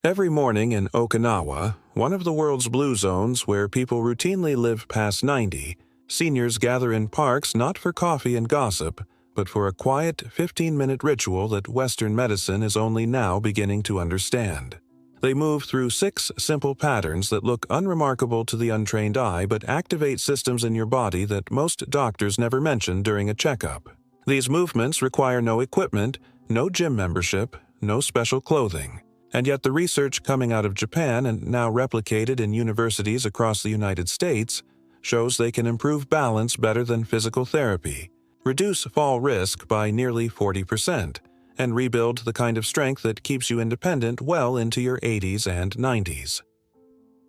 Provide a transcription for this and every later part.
Every morning in Okinawa, one of the world's blue zones where people routinely live past 90, seniors gather in parks not for coffee and gossip, but for a quiet 15-minute ritual that Western medicine is only now beginning to understand. They move through 6 simple patterns that look unremarkable to the untrained eye but activate systems in your body that most doctors never mention during a checkup. These movements require no equipment, no gym membership, no special clothing. And yet the research coming out of Japan and now replicated in universities across the United States shows they can improve balance better than physical therapy, reduce fall risk by nearly 40%, and rebuild the kind of strength that keeps you independent well into your 80s and 90s.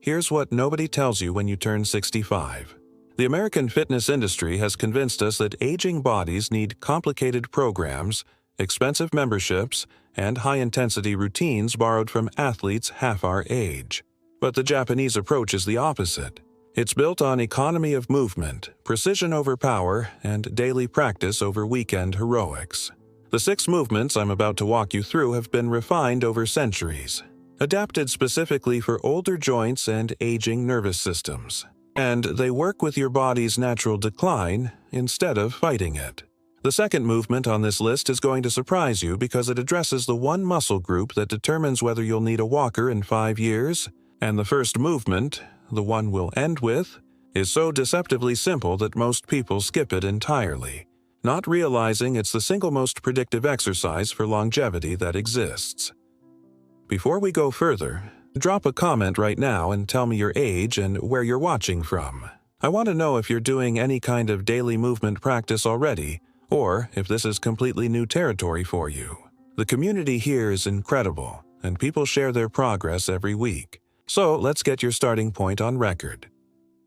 Here's what nobody tells you when you turn 65. The American fitness industry has convinced us that aging bodies need complicated programs, expensive memberships, and high-intensity routines borrowed from athletes half our age. But the Japanese approach is the opposite. It's built on economy of movement, precision over power, and daily practice over weekend heroics. The 6 movements I'm about to walk you through have been refined over centuries, adapted specifically for older joints and aging nervous systems. And they work with your body's natural decline instead of fighting it. The second movement on this list is going to surprise you because it addresses the one muscle group that determines whether you'll need a walker in 5 years, and the first movement, the one we'll end with, is so deceptively simple that most people skip it entirely, not realizing it's the single most predictive exercise for longevity that exists. Before we go further, drop a comment right now and tell me your age and where you're watching from. I want to know if you're doing any kind of daily movement practice already, or if this is completely new territory for you. The community here is incredible, and people share their progress every week. So let's get your starting point on record.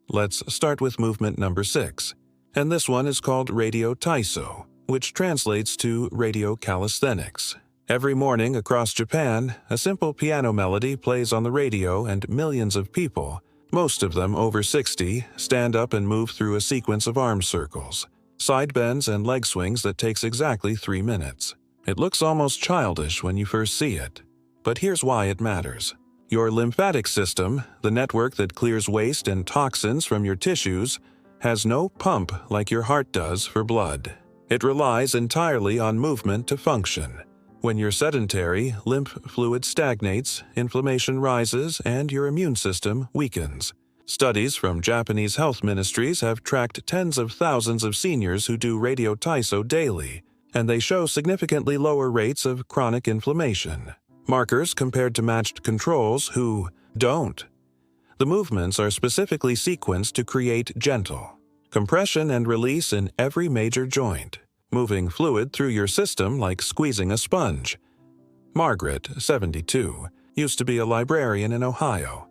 Let's start with movement number 6, and this one is called radio taiso, which translates to radio calisthenics. Every morning across Japan, a simple piano melody plays on the radio and millions of people, most of them over 60, stand up and move through a sequence of arm circles, side bends and leg swings that takes exactly 3 minutes. It looks almost childish when you first see it, but here's why it matters. Your lymphatic system, the network that clears waste and toxins from your tissues, has no pump like your heart does for blood. It relies entirely on movement to function. When you're sedentary, lymph fluid stagnates, inflammation rises, and your immune system weakens. Studies from Japanese health ministries have tracked tens of thousands of seniors who do radio taiso daily, and they show significantly lower rates of chronic inflammation, markers compared to matched controls who don't. The movements are specifically sequenced to create gentle compression and release in every major joint, moving fluid through your system like squeezing a sponge. Margaret, 72, used to be a librarian in Ohio.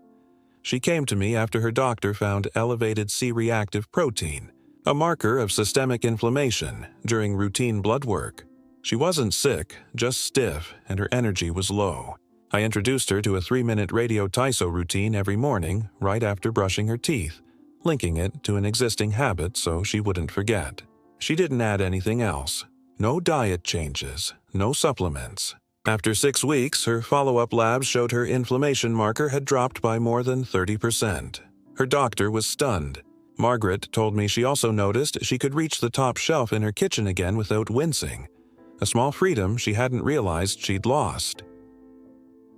She came to me after her doctor found elevated C-reactive protein, a marker of systemic inflammation, during routine blood work. She wasn't sick, just stiff, and her energy was low. I introduced her to a 3-minute radio taiso routine every morning, right after brushing her teeth, linking it to an existing habit so she wouldn't forget. She didn't add anything else. No diet changes, no supplements. After 6 weeks, her follow-up labs showed her inflammation marker had dropped by more than 30%. Her doctor was stunned. Margaret told me she also noticed she could reach the top shelf in her kitchen again without wincing, a small freedom she hadn't realized she'd lost.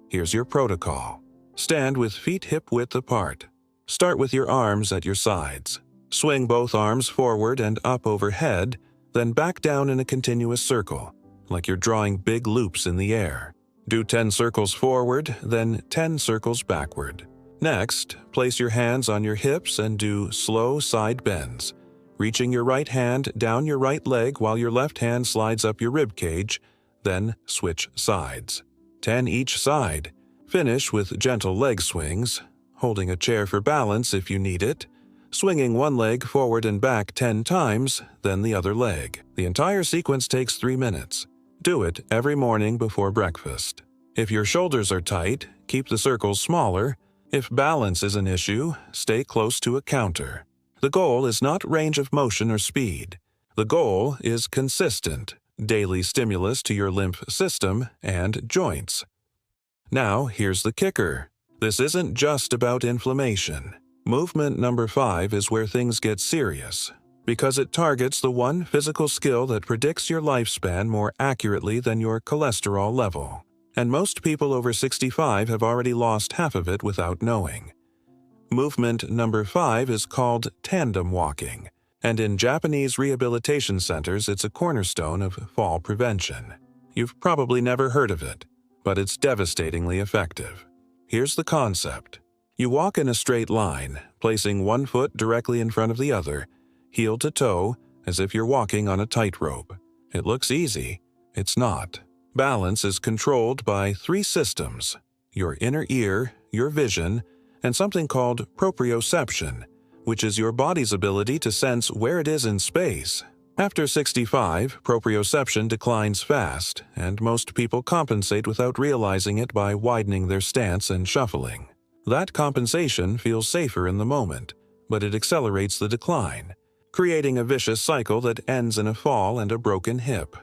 Here's your protocol. Stand with feet hip-width apart. Start with your arms at your sides. Swing both arms forward and up overhead, then back down in a continuous circle, like you're drawing big loops in the air. Do 10 circles forward, then 10 circles backward. Next, place your hands on your hips and do slow side bends, reaching your right hand down your right leg while your left hand slides up your rib cage, then switch sides. 10 each side. Finish with gentle leg swings, holding a chair for balance if you need it, swinging one leg forward and back 10 times, then the other leg. The entire sequence takes 3 minutes. Do it every morning before breakfast. If your shoulders are tight, keep the circles smaller. If balance is an issue, stay close to a counter. The goal is not range of motion or speed. The goal is consistent, daily stimulus to your lymph system and joints. Now, here's the kicker. This isn't just about inflammation. Movement number 5 is where things get serious, because it targets the one physical skill that predicts your lifespan more accurately than your cholesterol level. And most people over 65 have already lost half of it without knowing. Movement number 5 is called tandem walking, and in Japanese rehabilitation centers it's a cornerstone of fall prevention. You've probably never heard of it, but it's devastatingly effective. Here's the concept. You walk in a straight line, placing one foot directly in front of the other, heel to toe, as if you're walking on a tightrope. It looks easy. It's not. Balance is controlled by 3 systems: your inner ear, your vision, and something called proprioception, which is your body's ability to sense where it is in space. After 65, proprioception declines fast, and most people compensate without realizing it by widening their stance and shuffling. That compensation feels safer in the moment, but it accelerates the decline, creating a vicious cycle that ends in a fall and a broken hip.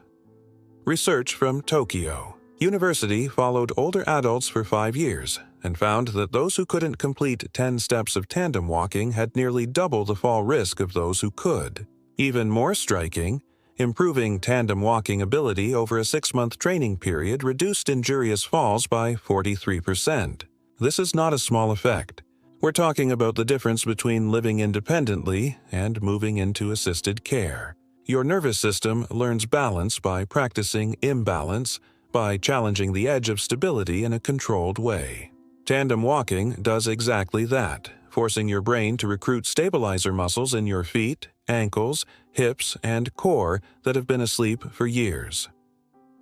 Research from Tokyo University followed older adults for 5 years and found that those who couldn't complete 10 steps of tandem walking had nearly double the fall risk of those who could. Even more striking, improving tandem walking ability over a 6-month training period reduced injurious falls by 43%. This is not a small effect. We're talking about the difference between living independently and moving into assisted care. Your nervous system learns balance by practicing imbalance, by challenging the edge of stability in a controlled way. Tandem walking does exactly that, forcing your brain to recruit stabilizer muscles in your feet, ankles, hips, and core that have been asleep for years.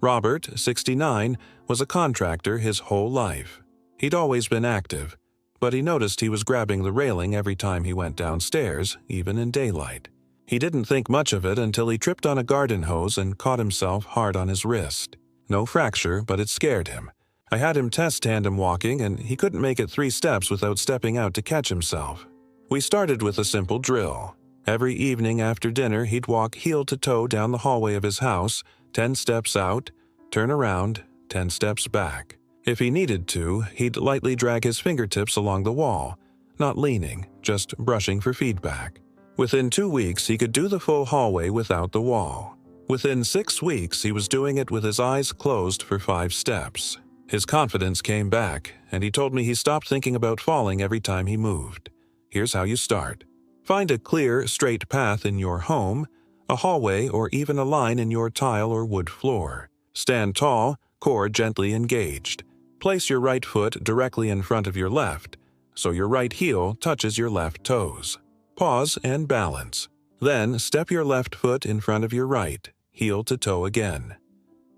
Robert, 69, was a contractor his whole life. He'd always been active, but he noticed he was grabbing the railing every time he went downstairs, even in daylight. He didn't think much of it until he tripped on a garden hose and caught himself hard on his wrist. No fracture, but it scared him. I had him test tandem walking, and he couldn't make it 3 steps without stepping out to catch himself. We started with a simple drill. Every evening after dinner, he'd walk heel to toe down the hallway of his house, 10 steps out, turn around, 10 steps back. If he needed to, he'd lightly drag his fingertips along the wall, not leaning, just brushing for feedback. Within 2 weeks, he could do the full hallway without the wall. Within 6 weeks, he was doing it with his eyes closed for 5 steps. His confidence came back, and he told me he stopped thinking about falling every time he moved. Here's how you start. Find a clear, straight path in your home, a hallway, or even a line in your tile or wood floor. Stand tall, core gently engaged. Place your right foot directly in front of your left, so your right heel touches your left toes. Pause and balance. Then step your left foot in front of your right, heel to toe again.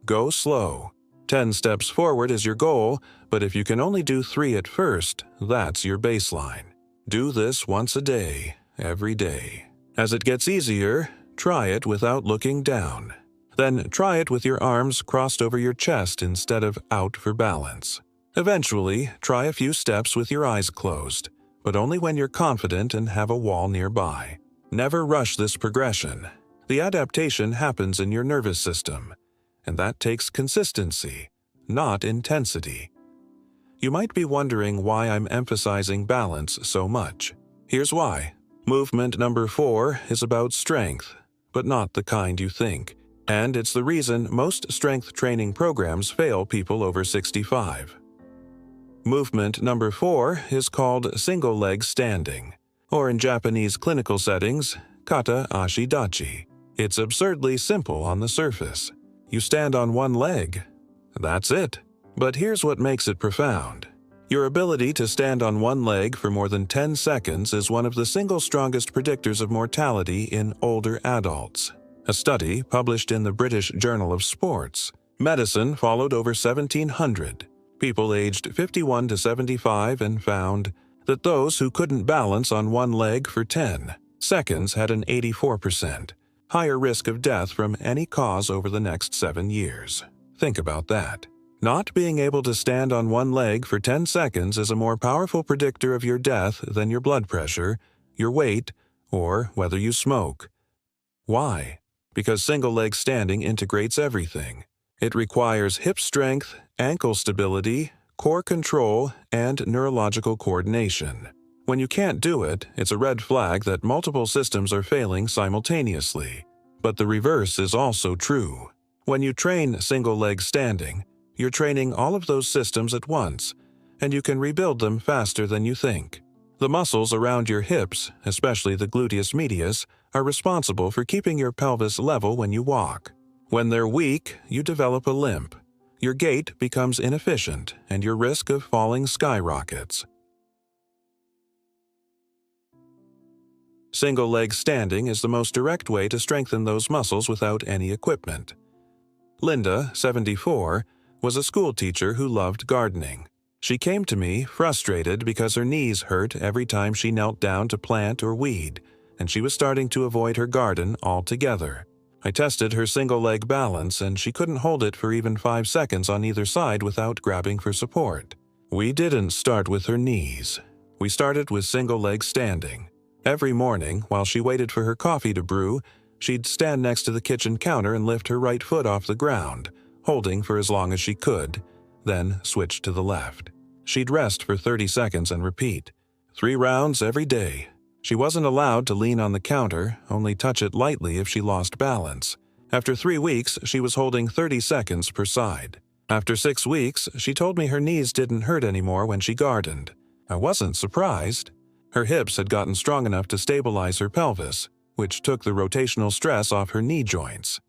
Go slow. 10 steps forward is your goal, but if you can only do 3 at first, that's your baseline. Do this once a day, every day. As it gets easier, try it without looking down. Then try it with your arms crossed over your chest instead of out for balance. Eventually, try a few steps with your eyes closed, but only when you're confident and have a wall nearby. Never rush this progression. The adaptation happens in your nervous system, and that takes consistency, not intensity. You might be wondering why I'm emphasizing balance so much. Here's why. Movement number 4 is about strength, but not the kind you think. And it's the reason most strength training programs fail people over 65. Movement number 4 is called single leg standing, or in Japanese clinical settings, kata ashi dachi. It's absurdly simple on the surface. You stand on one leg. That's it. But here's what makes it profound. Your ability to stand on one leg for more than 10 seconds is one of the single strongest predictors of mortality in older adults. A study published in the British Journal of Sports Medicine followed over 1,700 people aged 51 to 75 and found that those who couldn't balance on one leg for 10 seconds had an 84% higher risk of death from any cause over the next 7 years. Think about that. Not being able to stand on one leg for 10 seconds is a more powerful predictor of your death than your blood pressure, your weight, or whether you smoke. Why? Because single leg standing integrates everything. It requires hip strength, ankle stability, core control, and neurological coordination. When you can't do it, it's a red flag that multiple systems are failing simultaneously. But the reverse is also true. When you train single leg standing, you're training all of those systems at once, and you can rebuild them faster than you think. The muscles around your hips, especially the gluteus medius, are responsible for keeping your pelvis level when you walk. When they're weak, you develop a limp. Your gait becomes inefficient, and your risk of falling skyrockets. Single leg standing is the most direct way to strengthen those muscles without any equipment. Linda, 74, was a school teacher who loved gardening. She came to me frustrated because her knees hurt every time she knelt down to plant or weed, and she was starting to avoid her garden altogether. I tested her single-leg balance, and she couldn't hold it for even 5 seconds on either side without grabbing for support. We didn't start with her knees. We started with single-leg standing. Every morning, while she waited for her coffee to brew, she'd stand next to the kitchen counter and lift her right foot off the ground, holding for as long as she could, then switch to the left. She'd rest for 30 seconds and repeat. 3 rounds every day. She wasn't allowed to lean on the counter, only touch it lightly if she lost balance. After 3 weeks, she was holding 30 seconds per side. After 6 weeks, she told me her knees didn't hurt anymore when she gardened. I wasn't surprised. Her hips had gotten strong enough to stabilize her pelvis, which took the rotational stress off her knee joints.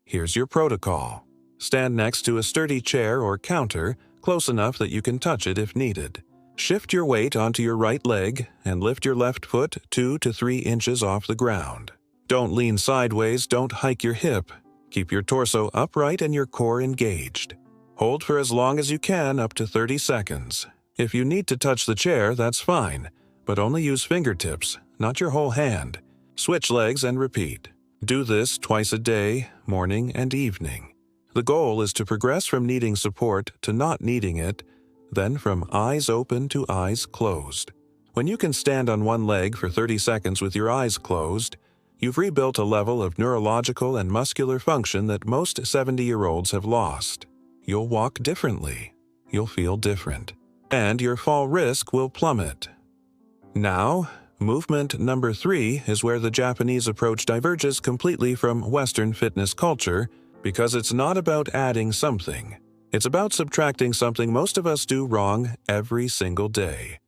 Here's your protocol. Stand next to a sturdy chair or counter, close enough that you can touch it if needed. Shift your weight onto your right leg and lift your left foot 2 to 3 inches off the ground. Don't lean sideways, don't hike your hip. Keep your torso upright and your core engaged. Hold for as long as you can, up to 30 seconds. If you need to touch the chair, that's fine, but only use fingertips, not your whole hand. Switch legs and repeat. Do this twice a day, morning and evening. The goal is to progress from needing support to not needing it, then from eyes open to eyes closed. When you can stand on one leg for 30 seconds with your eyes closed, you've rebuilt a level of neurological and muscular function that most 70-year-olds have lost. You'll walk differently. You'll feel different. And your fall risk will plummet. Now, movement number 3 is where the Japanese approach diverges completely from Western fitness culture, because it's not about adding something. It's about subtracting something most of us do wrong every single day.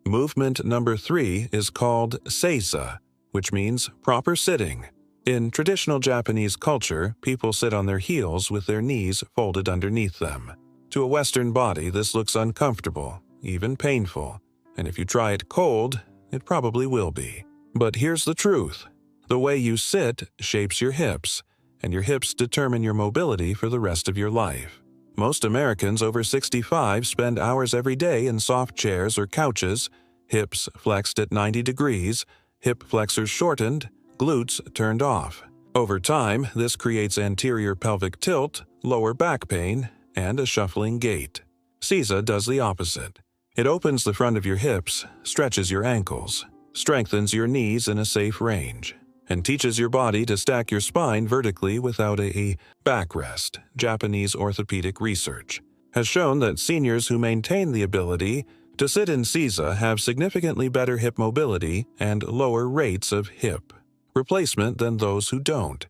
Movement number 3 is called Seiza, which means proper sitting. In traditional Japanese culture, people sit on their heels with their knees folded underneath them. To a Western body, this looks uncomfortable, even painful, and if you try it cold, it probably will be. But here's the truth. The way you sit shapes your hips, and your hips determine your mobility for the rest of your life. Most Americans over 65 spend hours every day in soft chairs or couches, hips flexed at 90 degrees, hip flexors shortened, glutes turned off. Over time, this creates anterior pelvic tilt, lower back pain, and a shuffling gait. Seiza does the opposite. It opens the front of your hips, stretches your ankles, strengthens your knees in a safe range, and teaches your body to stack your spine vertically without a backrest. Japanese orthopedic research has shown that seniors who maintain the ability to sit in Seiza have significantly better hip mobility and lower rates of hip replacement than those who don't.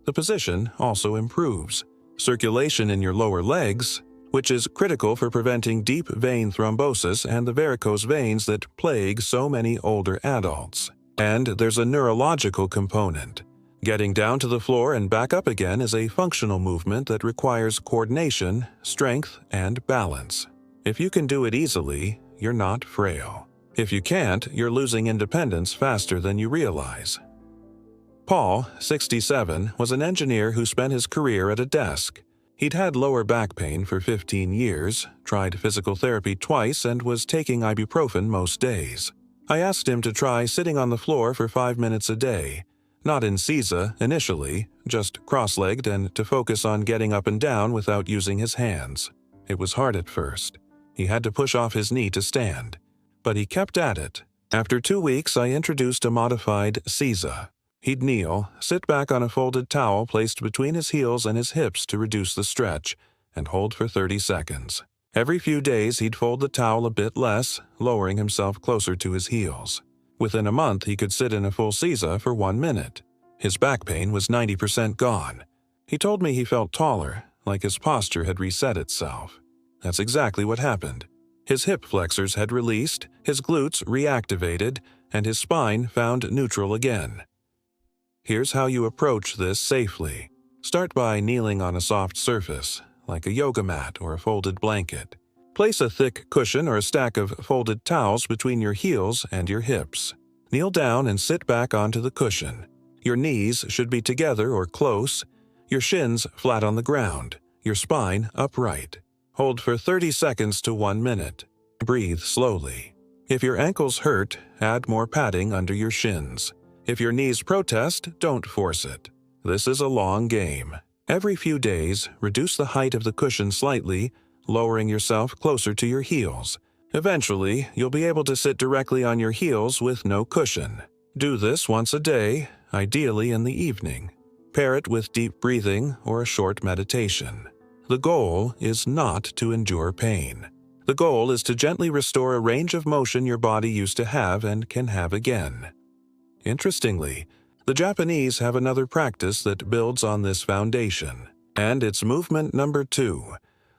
The position also improves circulation in your lower legs, which is critical for preventing deep vein thrombosis and the varicose veins that plague so many older adults. And there's a neurological component. Getting down to the floor and back up again is a functional movement that requires coordination, strength, and balance. If you can do it easily, you're not frail. If you can't, you're losing independence faster than you realize. Paul, 67, was an engineer who spent his career at a desk. He'd had lower back pain for 15 years, tried physical therapy twice, and was taking ibuprofen most days. I asked him to try sitting on the floor for 5 minutes a day, not in Seiza initially, just cross-legged and to focus on getting up and down without using his hands. It was hard at first. He had to push off his knee to stand, but he kept at it. After 2 weeks, I introduced a modified Seiza. He'd kneel, sit back on a folded towel placed between his heels and his hips to reduce the stretch, and hold for 30 seconds. Every few days he'd fold the towel a bit less, lowering himself closer to his heels. Within a month he could sit in a full Seiza for 1 minute. His back pain was 90% gone. He told me he felt taller, like his posture had reset itself. That's exactly what happened. His hip flexors had released, his glutes reactivated, and his spine found neutral again. Here's how you approach this safely. Start by kneeling on a soft surface, like a yoga mat or a folded blanket. Place a thick cushion or a stack of folded towels between your heels and your hips. Kneel down and sit back onto the cushion. Your knees should be together or close, your shins flat on the ground, your spine upright. Hold for 30 seconds to 1 minute. Breathe slowly. If your ankles hurt, add more padding under your shins. If your knees protest, don't force it. This is a long game. Every few days, reduce the height of the cushion slightly, lowering yourself closer to your heels. Eventually, you'll be able to sit directly on your heels with no cushion. Do this once a day, ideally in the evening. Pair it with deep breathing or a short meditation. The goal is not to endure pain. The goal is to gently restore a range of motion your body used to have and can have again. Interestingly, the Japanese have another practice that builds on this foundation, and it's movement number 2,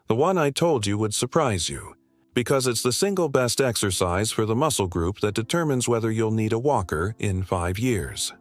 the one I told you would surprise you, because it's the single best exercise for the muscle group that determines whether you'll need a walker in 5 years.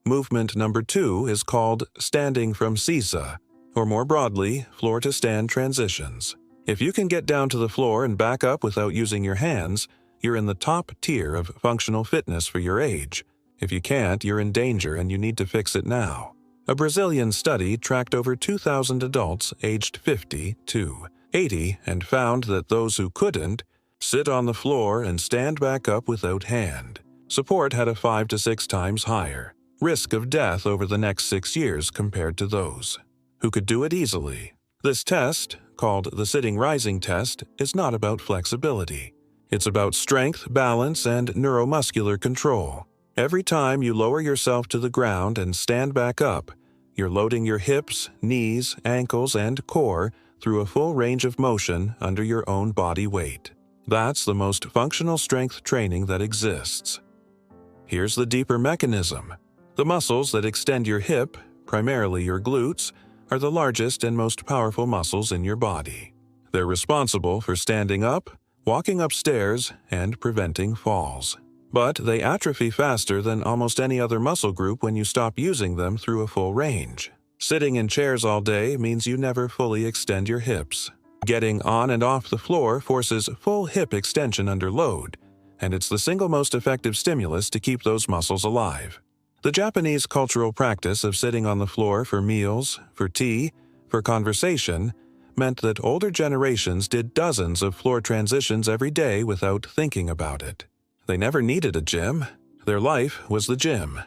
Movement number 2 is called standing from Seiza, or more broadly, floor-to-stand transitions. If you can get down to the floor and back up without using your hands, you're in the top tier of functional fitness for your age. If you can't, you're in danger and you need to fix it now. A Brazilian study tracked over 2,000 adults aged 50 to 80 and found that those who couldn't sit on the floor and stand back up without hand support had a 5 to 6 times higher risk of death over the next 6 years compared to those who could do it easily. This test, called the sitting-rising test, is not about flexibility. It's about strength, balance, and neuromuscular control. Every time you lower yourself to the ground and stand back up, you're loading your hips, knees, ankles, and core through a full range of motion under your own body weight. That's the most functional strength training that exists. Here's the deeper mechanism. The muscles that extend your hip, primarily your glutes, are the largest and most powerful muscles in your body. They're responsible for standing up, walking upstairs, and preventing falls. But they atrophy faster than almost any other muscle group when you stop using them through a full range. Sitting in chairs all day means you never fully extend your hips. Getting on and off the floor forces full hip extension under load, and it's the single most effective stimulus to keep those muscles alive. The Japanese cultural practice of sitting on the floor for meals, for tea, for conversation, meant that older generations did dozens of floor transitions every day without thinking about it. They never needed a gym. Their life was the gym.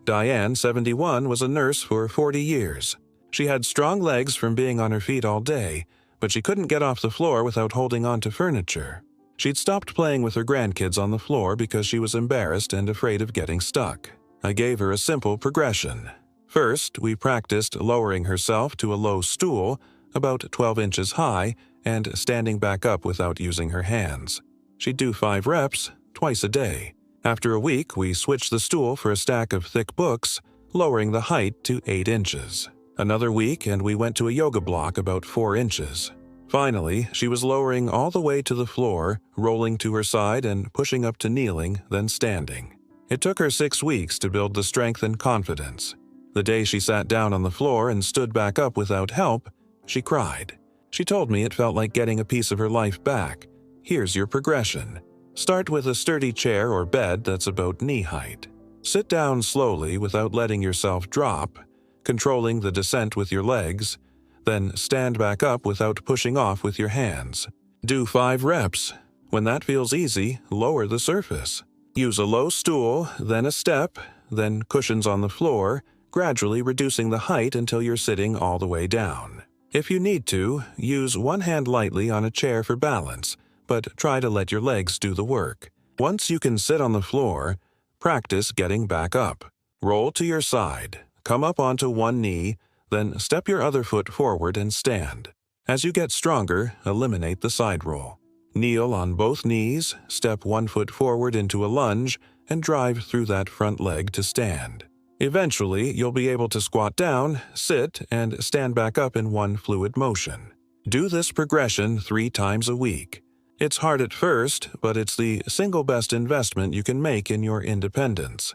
Diane, 71, was a nurse for 40 years. She had strong legs from being on her feet all day, but she couldn't get off the floor without holding on to furniture. She'd stopped playing with her grandkids on the floor because she was embarrassed and afraid of getting stuck. I gave her a simple progression. First, we practiced lowering herself to a low stool, about 12 inches high, and standing back up without using her hands. She'd do 5 reps, twice a day. After a week, we switched the stool for a stack of thick books, lowering the height to 8 inches. Another week, and we went to a yoga block about 4 inches. Finally, she was lowering all the way to the floor, rolling to her side and pushing up to kneeling, then standing. It took her 6 weeks to build the strength and confidence. The day she sat down on the floor and stood back up without help, she cried. She told me it felt like getting a piece of her life back. Here's your progression. Start with a sturdy chair or bed that's about knee height. Sit down slowly without letting yourself drop, controlling the descent with your legs, then stand back up without pushing off with your hands. Do 5 reps. When that feels easy, lower the surface. Use a low stool, then a step, then cushions on the floor, gradually reducing the height until you're sitting all the way down. If you need to, use one hand lightly on a chair for balance, but try to let your legs do the work. Once you can sit on the floor, practice getting back up. Roll to your side, come up onto one knee, then step your other foot forward and stand. As you get stronger, eliminate the side roll. Kneel on both knees, step 1 foot forward into a lunge, and drive through that front leg to stand. Eventually, you'll be able to squat down, sit, and stand back up in one fluid motion. Do this progression 3 times a week. It's hard at first, but it's the single best investment you can make in your independence.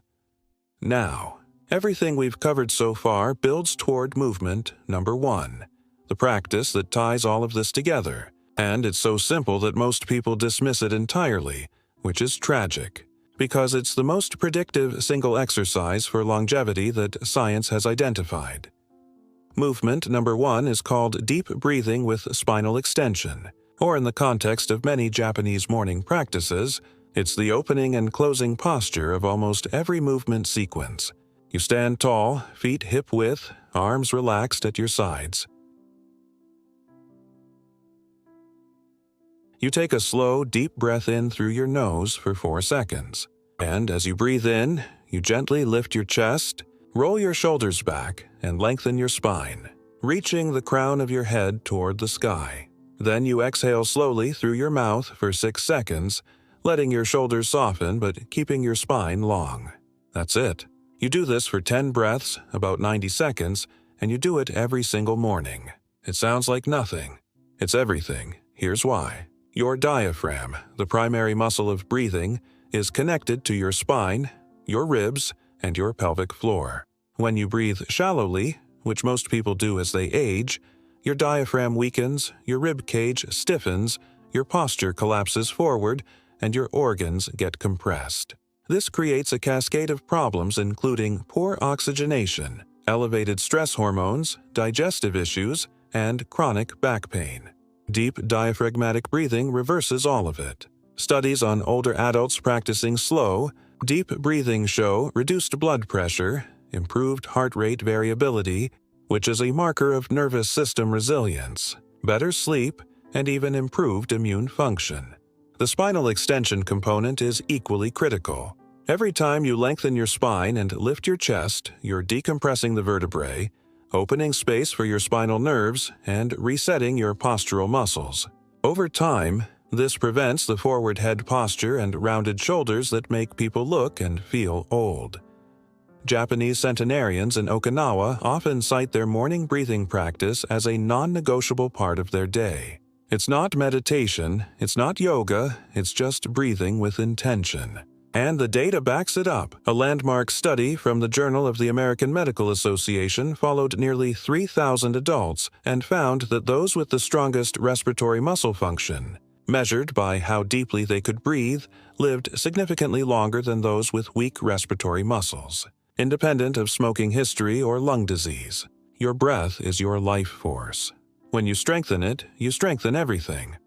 Now, everything we've covered so far builds toward movement number 1, the practice that ties all of this together. And it's so simple that most people dismiss it entirely, which is tragic, because it's the most predictive single exercise for longevity that science has identified. Movement number 1 is called deep breathing with spinal extension, or in the context of many Japanese morning practices, it's the opening and closing posture of almost every movement sequence. You stand tall, feet hip-width, arms relaxed at your sides. You take a slow, deep breath in through your nose for 4 seconds. And as you breathe in, you gently lift your chest, roll your shoulders back, and lengthen your spine, reaching the crown of your head toward the sky. Then you exhale slowly through your mouth for 6 seconds, letting your shoulders soften but keeping your spine long. That's it. You do this for 10 breaths, about 90 seconds, and you do it every single morning. It sounds like nothing. It's everything. Here's why. Your diaphragm, the primary muscle of breathing, is connected to your spine, your ribs, and your pelvic floor. When you breathe shallowly, which most people do as they age, your diaphragm weakens, your rib cage stiffens, your posture collapses forward, and your organs get compressed. This creates a cascade of problems including poor oxygenation, elevated stress hormones, digestive issues, and chronic back pain. Deep diaphragmatic breathing reverses all of it. Studies on older adults practicing slow, deep breathing show reduced blood pressure, improved heart rate variability, which is a marker of nervous system resilience, better sleep, and even improved immune function. The spinal extension component is equally critical. Every time you lengthen your spine and lift your chest, you're decompressing the vertebrae, opening space for your spinal nerves, and resetting your postural muscles. Over time, this prevents the forward head posture and rounded shoulders that make people look and feel old. Japanese centenarians in Okinawa often cite their morning breathing practice as a non-negotiable part of their day. It's not meditation, it's not yoga, it's just breathing with intention. And the data backs it up. A landmark study from the Journal of the American Medical Association followed nearly 3,000 adults and found that those with the strongest respiratory muscle function, measured by how deeply they could breathe, lived significantly longer than those with weak respiratory muscles, independent of smoking history or lung disease. Your breath is your life force. When you strengthen it, you strengthen everything.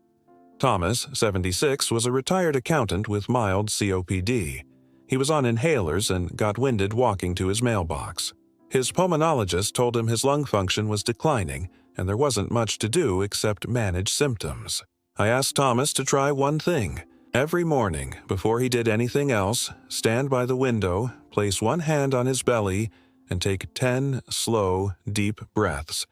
Thomas, 76, was a retired accountant with mild COPD. He was on inhalers and got winded walking to his mailbox. His pulmonologist told him his lung function was declining, and there wasn't much to do except manage symptoms. I asked Thomas to try one thing. Every morning, before he did anything else, stand by the window, place one hand on his belly, and take 10 slow, deep breaths,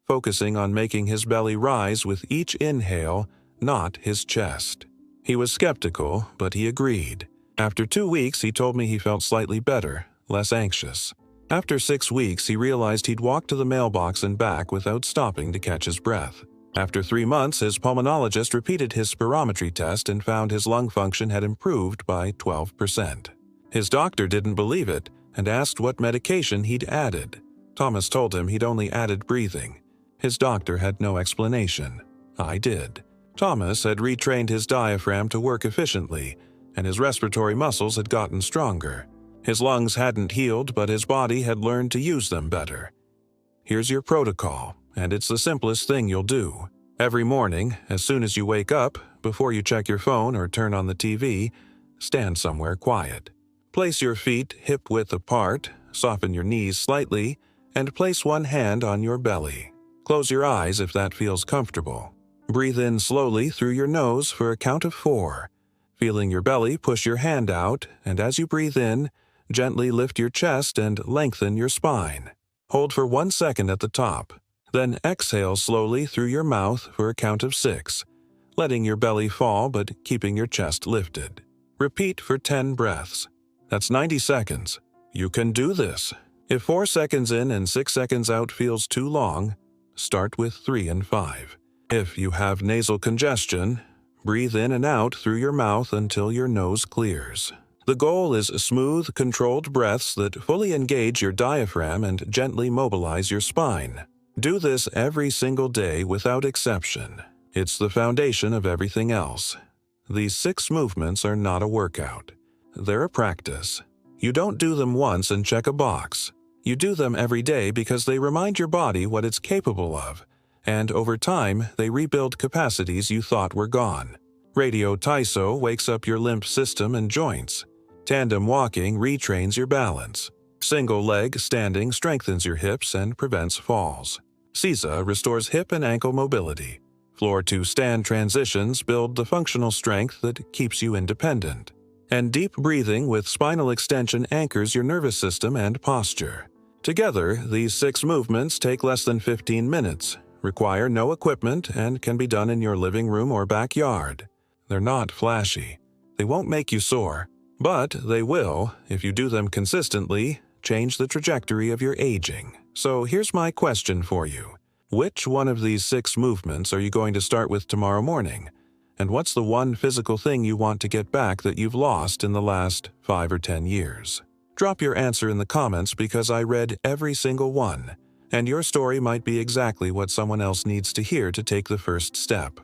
focusing on making his belly rise with each inhale, not his chest. He was skeptical, but he agreed. After 2 weeks, he told me he felt slightly better, less anxious. After 6 weeks, he realized he'd walk to the mailbox and back without stopping to catch his breath. After 3 months, his pulmonologist repeated his spirometry test and found his lung function had improved by 12%. His doctor didn't believe it and asked what medication he'd added. Thomas told him he'd only added breathing. His doctor had no explanation. I did. Thomas had retrained his diaphragm to work efficiently, and his respiratory muscles had gotten stronger. His lungs hadn't healed, but his body had learned to use them better. Here's your protocol, and it's the simplest thing you'll do. Every morning, as soon as you wake up, before you check your phone or turn on the TV, stand somewhere quiet. Place your feet hip-width apart, soften your knees slightly, and place one hand on your belly. Close your eyes if that feels comfortable. Breathe in slowly through your nose for a count of 4. Feeling your belly, push your hand out, and as you breathe in, gently lift your chest and lengthen your spine. Hold for 1 second at the top. Then exhale slowly through your mouth for a count of 6, letting your belly fall but keeping your chest lifted. Repeat for 10 breaths. That's 90 seconds. You can do this. If 4 seconds in and 6 seconds out feels too long, start with 3 and 5. If you have nasal congestion, breathe in and out through your mouth until your nose clears. The goal is smooth, controlled breaths that fully engage your diaphragm and gently mobilize your spine. Do this every single day without exception. It's the foundation of everything else. These 6 movements are not a workout. They're a practice. You don't do them once and check a box. You do them every day because they remind your body what it's capable of, and over time, they rebuild capacities you thought were gone. Radio taiso wakes up your limb system and joints. Tandem walking retrains your balance. Single leg standing strengthens your hips and prevents falls. Seiza restores hip and ankle mobility. Floor-to-stand transitions build the functional strength that keeps you independent. And deep breathing with spinal extension anchors your nervous system and posture. Together, these 6 movements take less than 15 minutes, require no equipment, and can be done in your living room or backyard. They're not flashy. They won't make you sore, but they will, if you do them consistently, change the trajectory of your aging. So here's my question for you. Which one of these 6 movements are you going to start with tomorrow morning? And what's the one physical thing you want to get back that you've lost in the last 5 or 10 years? Drop your answer in the comments because I read every single one, and your story might be exactly what someone else needs to hear to take the first step.